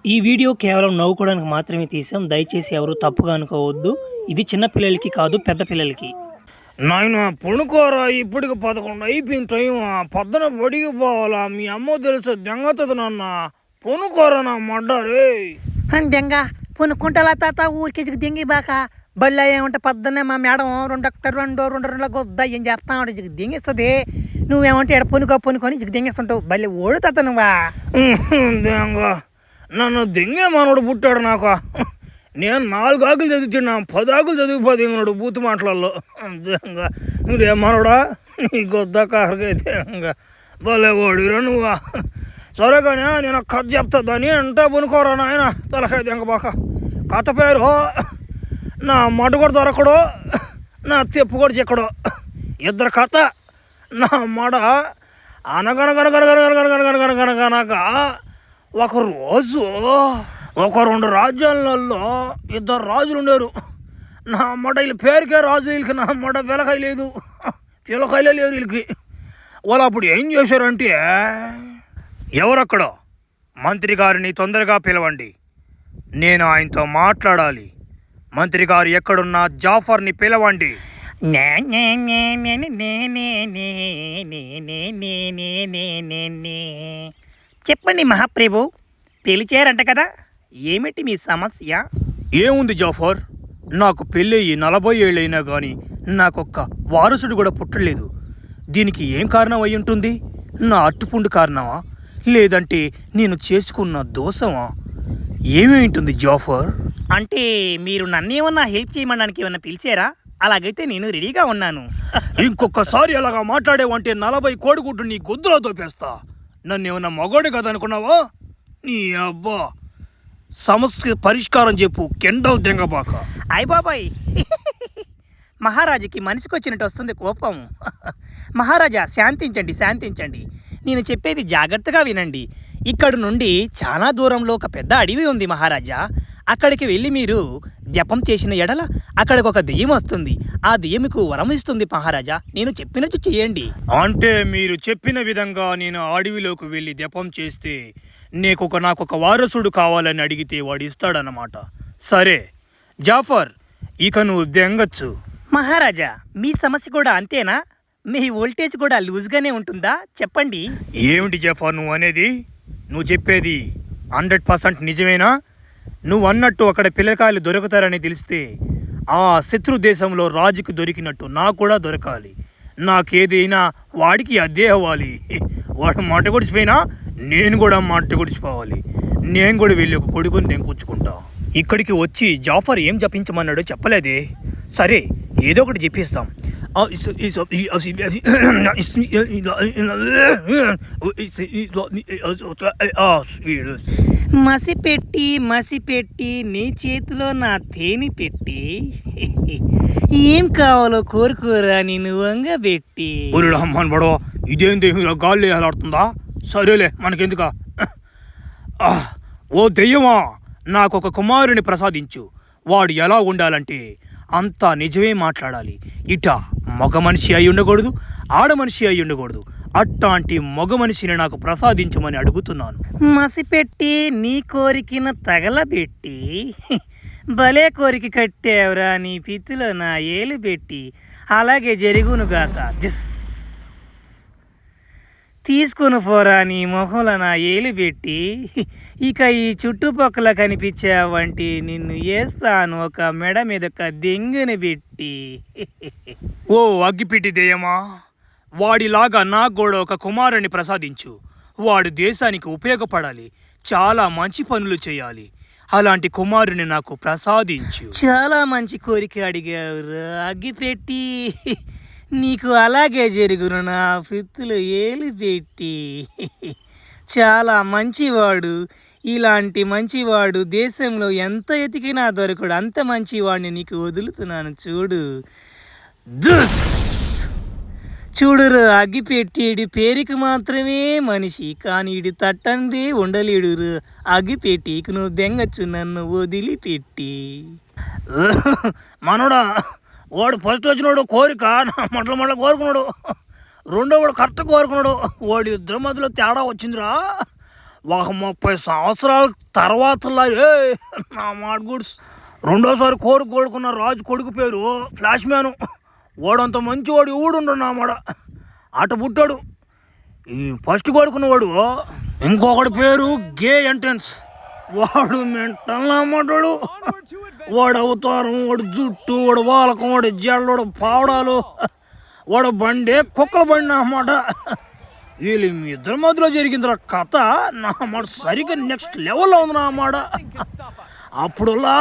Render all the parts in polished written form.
ఈ వీడియో కేవలం నవ్వుకోవడానికి మాత్రమే తీసాం. దయచేసి ఎవరు తప్పుగా అనుకోవద్దు. ఇది చిన్న పిల్లలకి కాదు, పెద్ద పిల్లలకి. నాయన పొనుకోరా, ఇప్పటికి 11 అయిపోయిన టైం. పొద్దున బడికి పోవాలా? మీ అమ్మ తెలుసు దెంగతుంది నాన్న. పొనుకోరా నా మడ్డారే. దెంగ పొనుక్కుంటా తాత ఊరికి దెంగి బాక బళ్ళ ఏమంటే పొద్దున్నే మా మేడం రెండు గొద్ద ఏం చేస్తా ఉంటే దెంగిస్తుంది. నువ్వేమంటే ఎడ పొనుకొని దెంగిస్తుంటావు. బల్లి ఓడు తాత నువ్వా దెంగ నన్ను దెంగే మనోడు పుట్టాడు నాకు. నేను 4 ఆకులు చదివినా 10 ఆకులు చదివిపోతే ఇంకడు బూతు మాటలలో. దెంగ నువ్వే మనోడా, నీ గొద్ద కారకైతే భలే ఓడిరా నువ్వా. సరే కానీ నేను కథ చెప్తా, దాన్ని అంటే పొనుకోరా నాయన. తలకాయ దెంగ బాక కథ పేరు నా మటు కూడా దొరకడు, నా తెప్పు కూడా చెక్కడు. ఇద్దరు కథ. నా మడ అనగనగనగనగనగనగనగనగనగనగనగనగా ఒకరోజు ఒక 2 రాజ్యాలలో 2 రాజులు ఉండేరు. నా మట వీళ్ళ పేరుకే రాజు, వీళ్ళకి నా మట పిల్లకాయ లేదు, పిల్లకాయలే లేదు వీళ్ళకి. వాళ్ళు అప్పుడు ఏం చేశారంటే, ఎవరక్కడ మంత్రి గారిని తొందరగా పిలవండి, నేను ఆయనతో మాట్లాడాలి. మంత్రి గారు ఎక్కడున్నా జాఫర్ని పిలవండి. చెప్పండి మహాప్రభు, పిలిచారంట కదా, ఏమిటి మీ సమస్య? ఏముంది జాఫర్, నాకు పెళ్ళయ్యి 40 ఏళ్ళైనా కానీ నాకొక్క వారసుడు కూడా పుట్టలేదు. దీనికి ఏం కారణం అయి ఉంటుంది? నా అట్టుపుండు కారణమా, లేదంటే నేను చేసుకున్న దోషమా? ఏమి ఉంటుంది జాఫర్? అంటే మీరు నన్ను ఏమన్నా హెల్ప్ చేయమనడానికి ఏమన్నా పిలిచారా? అలాగైతే నేను రెడీగా ఉన్నాను. ఇంకొకసారి అలాగా మాట్లాడేవంటే 40 కోడిగుడ్డు నీ గొద్దులో దోపేస్తా. నన్ను ఏమన్నా మగోడి కదా అనుకున్నావా? నీ అబ్బా, సమస్య పరిష్కారం చెప్పు, కెండవు దెంగబాక. అయ్ బాబాయ్, మహారాజుకి మనిషికి వచ్చినట్టు వస్తుంది కోపం. మహారాజా శాంతించండి. నేను చెప్పేది జాగ్రత్తగా వినండి. ఇక్కడ నుండి చాలా దూరంలో ఒక పెద్ద అడవి ఉంది మహారాజా. అక్కడికి వెళ్ళి మీరు జపం చేసిన ఎడల అక్కడికి ఒక దెయ్యం వస్తుంది. ఆ దెయ్యముకు వరం ఇస్తుంది మహారాజా. నేను చెప్పినట్టు చేయండి. అంటే మీరు చెప్పిన విధంగా నేను అడవిలోకి వెళ్ళి జపం చేస్తే నాకొక వారసుడు కావాలని అడిగితే వాడు ఇస్తాడన్నమాట. సరే జాఫర్, ఇక నువ్వు దెంగచ్చు. మహారాజా, మీ సమస్య కూడా అంతేనా? మీ వోల్టేజ్ కూడా లూజ్గానే ఉంటుందా? చెప్పండి. ఏమిటి జాఫర్ నువ్వు అనేది? నువ్వు చెప్పేది 100% నిజమేనా? నువ్వు అన్నట్టు అక్కడ పిల్లకాయలు దొరుకుతారని తెలిస్తే ఆ శత్రు దేశంలో రాజుకు దొరికినట్టు నాకు కూడా దొరకాలి. నాకేదైనా వాడికి అదే అవ్వాలి. వాడు మాట కొడిచిపోయినా నేను కూడా మాట కొడిచిపోవాలి. నేను కూడా వెళ్ళి ఒక కొడుకుని దెంకొచ్చుకుంటా. ఇక్కడికి వచ్చి జాఫర్ ఏం జపించమన్నాడో చెప్పలేదే. సరే, ఏదో ఒకటి చెప్పిస్తాం. మసి పెట్టి నీ చేతిలో నా తేనె పెట్టి ఏం కావాలో కోరుకోరా నేను వంగబెట్టి. అమ్మని బడో, ఇదేంటి గాలి వేలాడుతుందా? సరేలే, మనకెందుక. ఓ దెయ్యమా, నాకు ఒక కుమారుని ప్రసాదించు. వాడు ఎలా ఉండాలంటే అంతా నిజమే మాట్లాడాలి. ఇట మగ మనిషి అయి ఉండకూడదు, ఆడ మనిషి అయి ఉండకూడదు. అట్లాంటి మగ మనిషిని నాకు ప్రసాదించమని అడుగుతున్నాను. మసిపెట్టి నీ కోరికను తగలబెట్టి భలే కోరిక కట్టేవరా నీ పిత్తులో నా ఏలు పెట్టి. అలాగే జరుగునుగాక. తీసుకుని పోరా నీ మొహంలో నా ఏలు పెట్టి. ఇక ఈ చుట్టుపక్కల కనిపించావంటే నిన్ను వేస్తాను ఒక మెడ మీద ఒక దెంగుని పెట్టి. ఓ అగ్గిపెట్టి దెయ్యమా, వాడిలాగా నాకు కూడా ఒక కుమారుని ప్రసాదించు. వాడు దేశానికి ఉపయోగపడాలి, చాలా మంచి పనులు చేయాలి. అలాంటి కుమారుని నాకు ప్రసాదించు. చాలా మంచి కోరిక అడిగావురా అగ్గిపెట్టి. నీకు అలాగే జరుగును నా పిత్తులు ఏలు పెట్టి. చాలా మంచివాడు. ఇలాంటి మంచివాడు దేశంలో ఎంత ఎతికినా దొరకడు. అంత మంచివాడిని నీకు వదులుతున్నాను చూడు. చూడురు అగ్గిపెట్టేడి పేరుకి మాత్రమే మనిషి, కానీ ఇడి తట్టందే ఉండలేడు. అగ్గిపెట్టికి నువ్వు దెంగచ్చు నన్ను వదిలిపెట్టి. మనోడా, వాడు ఫస్ట్ వచ్చినాడు కోరిక మట్ల కోరుకున్నాడు. రెండో వాడు కరెక్ట్ కోరుకున్నాడు. వాడు ఇద్దరి మధ్యలో తేడా వచ్చిందిరా. ఒక 30 సంవత్సరాల తర్వాత నా మాట గుడ్స్ రెండోసారి కోరుకున్న రాజు కొడుకు పేరు ఫ్లాష్ మ్యాను. వాడంత మంచివాడు ఊడుండు నా మాట. అటు పుట్టాడు. ఈ ఫస్ట్ కొడుకున్నవాడు ఇంకొకటి పేరు గే ఎంట్రన్స్. వాడు మెంటల్ అమ్మటాడు. వాడు అవతారం, వాడు జుట్టు, వాడు వాలకం, వాడు జల్లు, వాడు పావడాలు, వాడు బండే కుక్కల బండి అన్నమాట. వీళ్ళు మీ ఇద్దరి మధ్యలో జరిగిందిరా కథ నా మాట సరిగ్గా నెక్స్ట్ లెవెల్లో ఉంది నా మాట. అప్పుడులా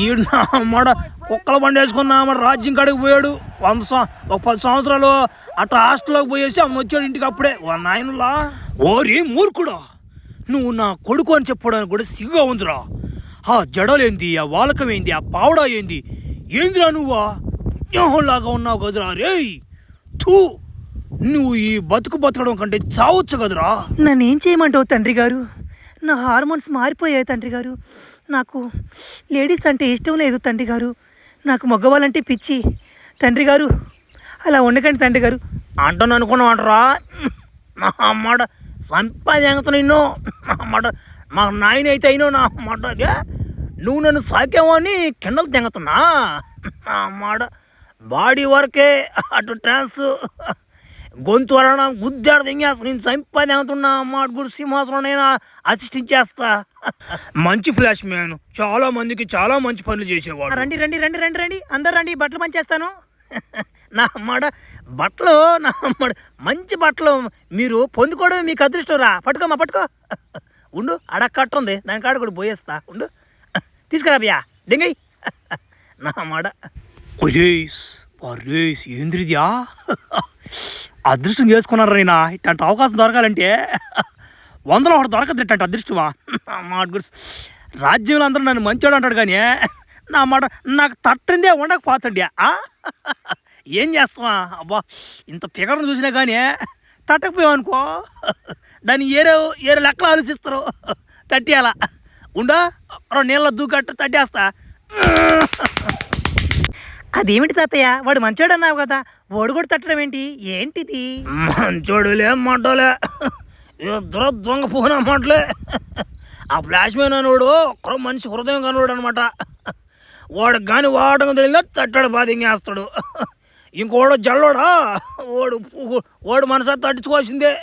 ఈ నా మాట కుక్కల బండి వేసుకున్న రాజ్యం కాడికి పోయాడు. ఒక 10 సంవత్సరాలు అట్లా హాస్టల్లోకి పోయేసి అమ్మ వచ్చాడు ఇంటికి. అప్పుడే నాయనలా ఓరి మూర్ఖుడా, నువ్వు నా కొడుకు అని చెప్పడానికి కూడా సిగ్గుగా ఉందిరా. ఆ జడలేంది, ఆ వాలకం ఏంది, ఆ పావడా ఏంది, ఏందిరా నువ్వా లాగా ఉన్నావు కదరా రేయ్. తూ, నువ్వు ఈ బతకడం కంటే చావచ్చు కదరా. నన్నేం చేయమంటావు తండ్రి గారు? నా హార్మోన్స్ మారిపోయాయి తండ్రి గారు. నాకు లేడీస్ అంటే ఇష్టం లేదు తండ్రి గారు. నాకు మగవాళ్ళంటే పిచ్చి తండ్రి గారు. అలా ఉండకండి తండ్రి గారు. అంటాను అనుకున్నామంటరా నా అమ్మాట సంపాదించను నిన్ను. నా అమ్మాట మా నాయన అయితే అయినో నా అమ్మటగా నువ్వు నన్ను సాకేమో అని కిండలు తెంగుతున్నా. నా అమ్మాట బాడీ వరకే అటు ట్రాన్స్ గొంతు వలన గుద్దాడు తెంగేస్తా. నేను సంపాదించుతున్నా అమ్మాట గుడి సింహాసనం నేను అసిస్టించేస్తా. మంచి ఫ్లాష్ మ్యాన్, చాలా మందికి చాలా మంచి పనులు చేసేవాడు. రండి రండి రండి రండి రండి అందరు రండి, బట్టలు పనిచేస్తాను. నా అమ్మాట బట్టలు, నా అమ్మాట మంచి బట్టలు మీరు పొందుకోవడం మీకు అదృష్టం రా. పట్టుకోమా పట్టుకో. ఉండు అడ కట్ట ఉంది, దాని కాడ కూడా పోయేస్తా. ఉండు తీసుకురా బియా దెంగై. నా అమ్మాట రేస్ ఏంద్రిదియా, అదృష్టం చేసుకున్నారా నేనా. ఇట్లాంటి అవకాశం దొరకాలంటే 100లో 1 దొరకదు. ఇట్లాంటి అదృష్టమా నా మాట గుడ్స్. రాజ్యంలో అందరూ నన్ను మంచోడు అంటాడు కానీ నా మాట నాకు తట్టిందే ఉండకపోతండి. ఏం చేస్తావా అబ్బా, ఇంత ఫిగర్ను చూసినా కానీ తట్టకపోయావు అనుకో దాన్ని ఏరే లెక్కలు ఆలోచిస్తారు. తట్టేయాలా ఉండా 2 నీళ్ళ దూకట్టు తట్టేస్తా. అదేమిటి తాతయ్య, వాడు మంచోడు అన్నావు కదా, వాడు కూడా తట్టడం ఏంటి? ఏంటిది? మంచోడులే మాటలే, ఇద్దరు దొంగ పోనా మాటలే. ఆ ఫ్లాష్ మ్యాన్ అనేవాడు ఒక్కరో మనిషి హృదయం కనవాడు అనమాట. వాడు కానీ వాడకం తెలియదా తట్టాడు బాధింగేస్తాడు. ఇంకోడు జల్లోడా వాడు మనసా తట్టించుకోవాల్సిందే.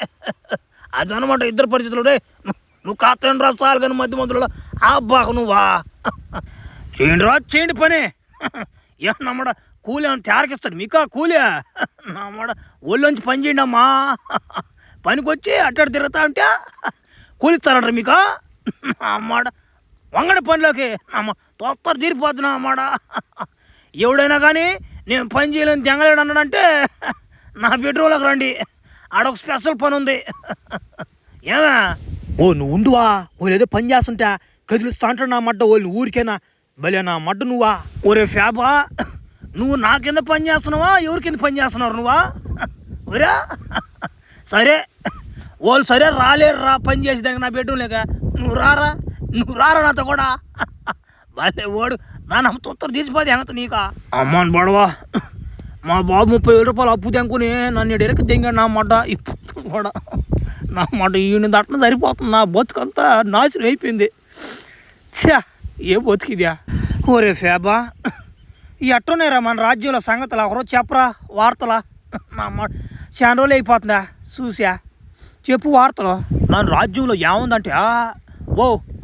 అదనమాట ఇద్దరు పరిస్థితులు. నువ్వు కాస్తండి రా చాలు కానీ మధ్యలో అబ్బాకు నువ్వా చేయండి రా, చేయండి పని. ఏమన్నమాట కూలి ఏమన్నా తేరకిస్తాడు మీకా కూలి? నమ్మడ ఒళ్ళోంచి పని చేయండి అమ్మా. పనికి వచ్చి అట్టడి తిరుగుతా ఉంటే కూలిస్తారంటారు మీకా? అమ్మాడ వంగడి పనిలోకి అమ్మ తొత్తరు తీరిపోతున్నా అమ్మాడ. ఎవడైనా కానీ నేను పని చేయలేని తెంగలేడు అన్నాడంటే నా బెడ్రూమ్లోకి రండి, ఆడొక స్పెషల్ పని ఉంది. ఏమా నువ్వు ఉండువా, వాళ్ళు ఏదో పని చేస్తుంటా కదిలిస్తా అంటాడు నా మడ్డ. వాళ్ళు ఊరికేనా భలే నా మడ్డ నువ్వా. ఒరే ఫ్యాబా, నువ్వు నా కింద పని చేస్తున్నావా ఎవరి కింద పని చేస్తున్నావు నువ్వా? ఒరే సరే వాళ్ళు సరే రాలేరు రా పని చేసేదానికి నా బెడ్రూమ్ లేక. నువ్వు రారా నాతో కూడా. భలే ఓడు నా తొత్తరు తీసిపోతే ఎంత నీకా. అమ్మాని పడవా, మా బాబు 30,000 రూపాయలు అప్పు తెంకుని నన్ను డైరెక్ట్ తెంగాడు నా మడ్డ. ఇప్పుడు కూడా నా మాట ఈయన దట్టన సరిపోతుంది. నా బతుకంతా నాశనం అయిపోయింది. ఛా ఏ బతుకిద్యా. ఓరే ఫేబా, ఈ అట్టున్నారా మన రాజ్యంలో సంగతులు ఒకరోజు చెప్పరా వార్తలా. నా మాట చాలా రోజులు అయిపోతుందా చూసా, చెప్పు వార్తలు. నా రాజ్యంలో ఏముందంటే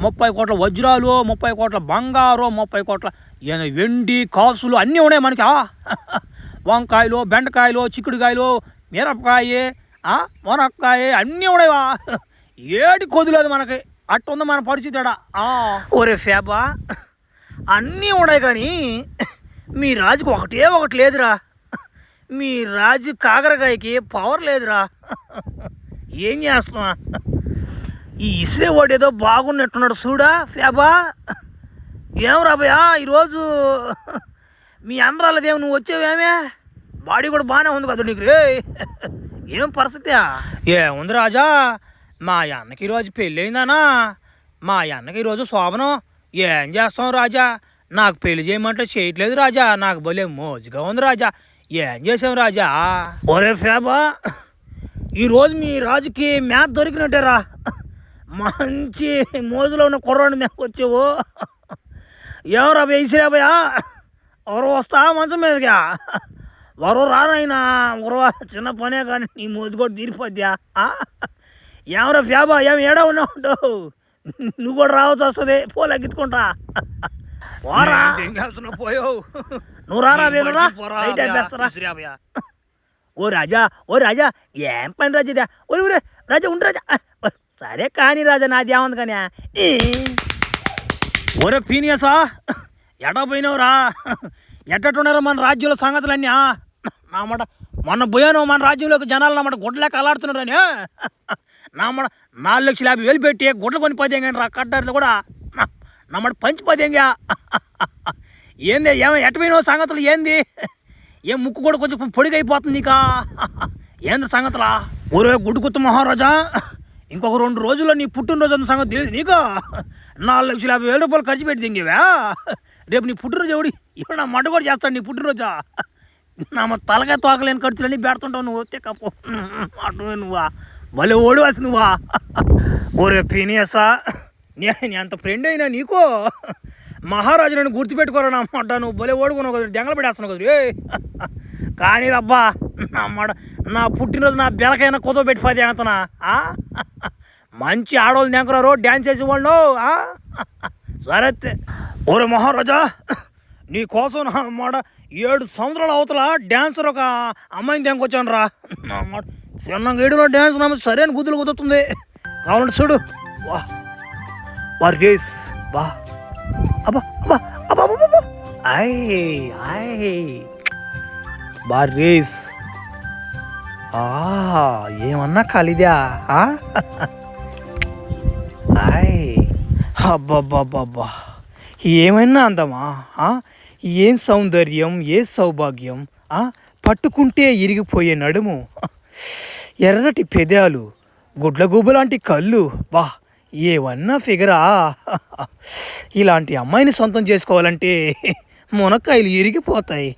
30 కోట్ల వజ్రాలు, 30 కోట్ల బంగారు, 30 కోట్ల వెండి కాసులు అన్నీ ఉన్నాయి మనకి. వంకాయలు, బెండకాయలు, చిక్కుడుకాయలు, మిరపకాయ, మునక్కాయ అన్నీ ఉన్నాయివా. ఏటి కొదులేదు మనకి. అట్టుంది మన పరిస్థితి. ఒరే ఫేబా, అన్నీ ఉన్నాయి కానీ మీ రాజుకి ఒకటి లేదురా. మీ రాజు కాకరకాయకి పవర్ లేదురా. ఏం చేస్తున్నా, ఈ ఇస్రేవాడు ఏదో బాగున్నట్టున్నాడు చూడా ఫేబా. ఏం రాబోయా ఈరోజు మీ అనరాలదేమో నువ్వు వచ్చావేమే, బాడీ కూడా బాగానే ఉంది కదా నీకు రే. ఏం పరిస్థితి? ఏముంది రాజా, మా అన్నకి ఈరోజు పెళ్ళి అయిందానా. మా అన్నకి ఈరోజు శోభనం. ఏం చేస్తాం రాజా, నాకు పెళ్లి చేయమంటే చేయట్లేదు రాజా. నాకు భలే మోజుగా ఉంది రాజా. ఏం చేసాం రాజా? ఒరే ఫేబా, ఈరోజు మీ రాజుకి మ్యాథ్ దొరికినట్టేరా. మంచి మోజులో ఉన్న కుర్రాడిని నెక్కొచ్చావు. ఎవరా వేసిరాబోయా? ఎవరు వస్తా మంచం మీదగా? వరు రానైనా గురవా, చిన్న పనే కానీ నీ మోజు కూడా తీరిపోద్యా? ఏమరా ఫ్యాబా, ఏం ఏడా ఉన్నావు? నువ్వు కూడా రావాల్సి వస్తుంది, పోలెగ్గించుకుంటా. వారా పోయావు, నువ్వు రారా వేలురా, లైట్ అయిపోస్తారా? ఓ రాజా, ఓ రాజా, ఏం పని రాజా? ఒరే ఒరే రాజా, ఉండు రాజా. సరే కానీ రాజా, నాది ఏముంది కానీ. ఒరే పీనియసా, ఎటా పోయినావురా? ఎట్టట్టున్నారా మన రాజ్యంలో సంగతులన్నీ? నా మాట మొన్న పోయాను మన రాజ్యంలోకి, జనాలు నా మాట గుడ్లకి అలాడుతున్నారని. నా మాట 4,50,000 పెట్టి గుడ్లు కొని పదేంగా రా, కడ్డారులు కూడా నా మాట పంచి పదేంగా. ఏంది ఏమో ఎట్టపోయినావు సంగతులు ఏంది? ఏం ముక్కు కూడా కొంచెం పొడిగైపోతుంది నీకా? ఏంది సంగతులా? ఒరే గుడ్డుకుత్త మహారాజా, ఇంకొక 2 రోజుల్లో నీ పుట్టినరోజు అన్న సంగతి తెలియదు నీకు? 4,50,000 రూపాయలు ఖర్చు పెట్టి దింగేవా? రేపు నీ పుట్టినరోజు ఇప్పుడు నా మడ్డ కూడా చేస్తాడు నీ పుట్టినరోజా? నా తలకాయ తోకలేని ఖర్చులన్నీ పెడుతుంటావు నువ్వు. తెక్కప్పు అటువే నువ్వా, భలే ఓడివాసి నువ్వా. ఓరే పీనియసా, నేను అంత ఫ్రెండ్ అయినా నీకు మహారాజు నన్ను గుర్తుపెట్టుకోరా నా మాట. నువ్వు భలే ఓడుకున్నావు కదా, జంగలు పెట్టేస్తున్నావు కదా. కానీ రబ్బా నా మాట, నా పుట్టినరోజు నా బెలకైనా కుదో పెట్టిపోతే అంతనా? మంచి ఆడవాళ్ళు దెంకరారు, డ్యాన్స్ చేసేవాళ్ళు. సరే ఓరే మహారాజా, నీ కోసం నా మాట 7 సంవత్సరాల అవతల డ్యాన్సర్ ఒక అమ్మాయిని దెంకొచ్చాను రా. నా మాట చిన్న గేడులో డ్యాన్స్ నా సరైన గుద్దులు కుదురుతుంది. కావాలంటే చూడు. వా వా రేస్, బా అబ్బా అబ్బా అబ్బా అబ్బా, బా రేస్. ఏమన్నా కలిదా? అబ్బబ్బబ్బబ్బా, ఏమైనా అందమా? ఏం సౌందర్యం, ఏ సౌభాగ్యం! పట్టుకుంటే ఇరిగిపోయే నడుము, ఎర్రటి పెదాలు, గుడ్లగూబ లాంటి కళ్ళు. బా ఏమన్నా ఫిగరా! ఇలాంటి అమ్మాయిని సొంతం చేసుకోవాలంటే మునక్కాయలు ఇరిగిపోతాయి.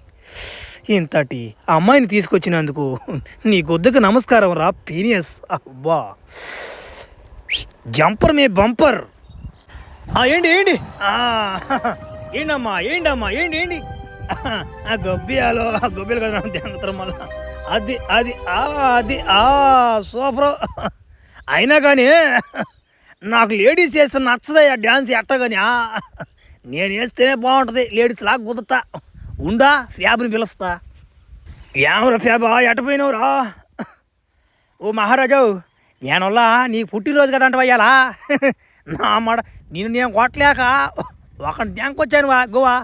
ఇంతటి అమ్మాయిని తీసుకొచ్చినందుకు నీ గొద్దకు నమస్కారం రా పీనియస్. అబ్బా జంపర్ మే బంపర్. ఏంటి ఏంటి ఏంటమ్మా ఏంటమ్మా ఏంటి ఏంటి? గొబ్బియాలో గొబ్బిలు కదా దెంగతారు మళ్ళా. అది అది అది సూపర్. అయినా కానీ నాకు లేడీస్ వేస్తే నచ్చదయ్యా డ్యాన్స్ ఎట్టగాని. నేను వేస్తేనే బాగుంటుంది, లేడీస్ లాగా కుదురుతా. ఉండా ఫ్యాబ్ని పిలుస్తా. ఏమరా ఫ్యాబా, ఎట్టపోయినవురా? ఓ మహారాజు, నేనొల్ల నీకు పుట్టినరోజు కదా అంటే అయ్యాలా? నా మాట నేను కొట్టలేక ఒకటి డ్యాంకొచ్చాను గోవా.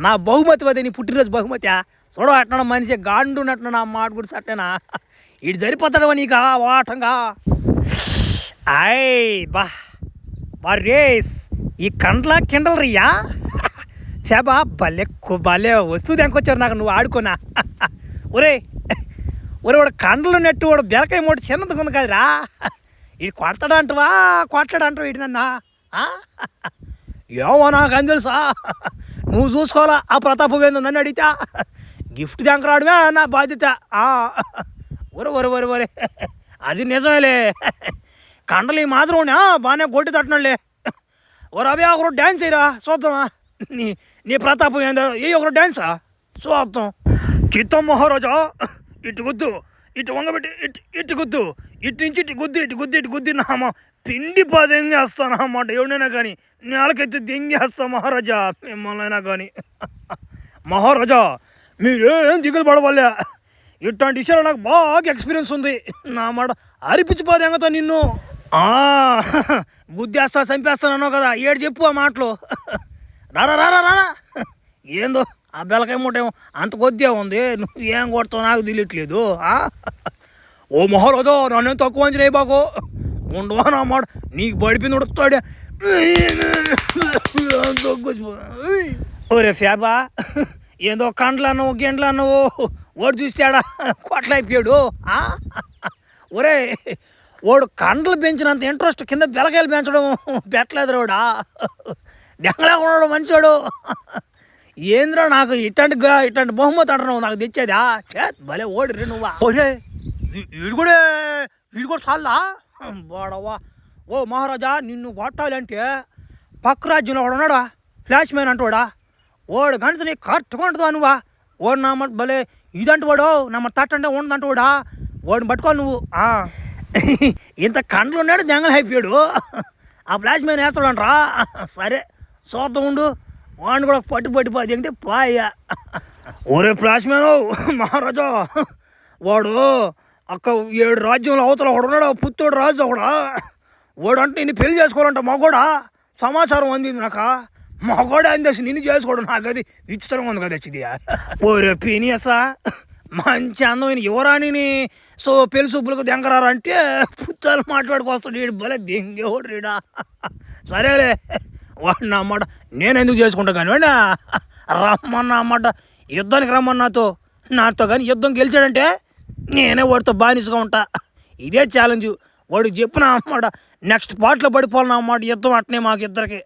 నా బహుమతి అదే, నీ పుట్టినరోజు బహుమతి. చూడ అట్లా మనిషి గాండు ఉన్నట్టు నా మాట కూడా సట్టేనా? ఇటు సరిపోతాడవా నీకా వాటంగా? బా బా రేస్, ఈ కండ్లా కిండలు రియా ఫ్యాబా, భలే భలే వస్తువు దెంకొచ్చారు నాకు, నువ్వు ఆడుకోనా? ఒరే ఒరే, వాడు కండలు నెట్టు, వాడు బెరకాయ మూట చిన్నది ఉంది కదరా. ఇటు కొడతాడంటవా కొట్లాడంటావా ఇటు నన్నా? ఏమో నాకు అని తెలుసా, నువ్వు చూసుకోవాలా. ఆ ప్రతాపం ఏందో నన్ను అడిగితే గిఫ్ట్ దెంకరాడమే నా బాధ్యత. ఒరే ఒరే ఒరే ఒరే, అది నిజమేలే. కండలు ఈ మాత్రం బాగానే కొట్టి తట్టినాడులే. ఓ రవి ఒకరు డ్యాన్స్ అయ్యరా చూద్దామా? నీ ప్రతాపం ఏందో ఏ ఒకరు డ్యాన్సా చూద్దాం. చిత్తం మహారాజా, ఇటు గుద్దు, ఇటు వంగబెట్టి ఇటు గుద్దు, ఇటు నుంచి ఇటు గుద్దు, ఇటు గుద్దు, ఇటు గుద్ది. నామ పిండి దెంగేస్తాను అన్నమాట. ఎవడైనా కానీ నేలకైతే దెంగేస్తా మహారాజా, మిమ్మల్ని అయినా కానీ. మహారాజా మీరేం దిగులు పడవలే, ఇట్లాంటి విషయాలు నాకు బాగా ఎక్స్పీరియన్స్ ఉంది. నా మాట అరిపించిపోదెంగతా నిన్ను. గుద్దేస్తా చంపేస్తాను అన్నావు కదా, ఏడు చెప్పు ఆ మాటలు. రారా రారా రారా. ఏందో ఆ బెలకాయ మూటేమో అంత కొద్దిగా ఉంది, నువ్వు ఏం కొడతావు నాకు తెలియట్లేదు. ఓ మహారాజా, నన్నేం తక్కువ అంచనా బాగో ఉండవా నా మాట. నీకు బడిపింది ఉడుతాడే. ఓరే ఫ్యాబా, ఏందో కండ్లు అన్నావు గిండ్లు అన్నావు, ఓడి చూసాడా కొట్లయిపోయాడు. ఒరే వాడు కండ్లు పెంచినంత ఇంట్రెస్ట్ కింద బెలకాయలు పెంచడం పెట్టలేదు రోడా. దెంగలా ఉన్నాడు మనిషివాడు. ఏంద్రా నాకు ఇట్లాంటి బహుమతి అంటున్నావు నాకు తెచ్చేదా? భలే ఓడి రే నువ్వా. ఓరే వీడు కూడా చాలా బాడవా. ఓ మహారాజా నిన్ను కొట్టాలంటే పక్క రాజ్యంలో వాడు ఉన్నాడా ఫ్లాష్ మ్యాన్ అంటాడా వాడు కనుక నీకు కరెక్ట్గా ఉంటుందా నువ్వా వాడు నా మాట భలే ఇదంటే వాడు నా మాట తట్ట అంటే ఉండదంటే వాడా వాడిని పట్టుకోవాలి నువ్వు ఇంత కండ్లు ఉన్నాడు జంగల్ అయిపోయాడు ఆ ఫ్లాష్ మ్యాన్ వేస్తాడంట్రా సరే చూద్దాం ఉండు వాడిని కూడా పట్టుపోయి దిగితే పాయ ఒరే ఫ్లాష్ మ్యాను మహారాజా వాడు అక్క 7 రాజ్యంలో అవతల ఒకడు ఉన్నాడు పుత్తోడు రాజు ఒకడా వాడు అంటే నిన్ను పెళ్లి చేసుకోవాలంట మగోడా సమాచారం అందింది నాక మగోడే అందేసి నిన్ను చేసుకోవడం నాకు అది విచిత్రంగా ఉంది కదా వచ్చింది ఓరే పీనియసా మంచి అందమైన యువరాణిని సో పెళ్లి సూపులకు దెంగరారంటే పుత్తాలు మాట్లాడుకొస్తాడు వీడు భలే దెంగేవాడు రీడా సరేలే వాడు నా అమ్మాట నేను ఎందుకు చేసుకుంటా కానీ వాడినా రమ్మన్నా అమ్మాట యుద్ధానికి నాతో కానీ యుద్ధం గెలిచాడంటే నేనే వాడితో బానిసగా ఉంటా ఇదే ఛాలెంజ్ వాడికి చెప్పిన అమ్మాట నెక్స్ట్ పార్ట్లో పడిపోవాలన్న అమ్మాట యుద్ధం అట్నే మాకు ఇద్దరికి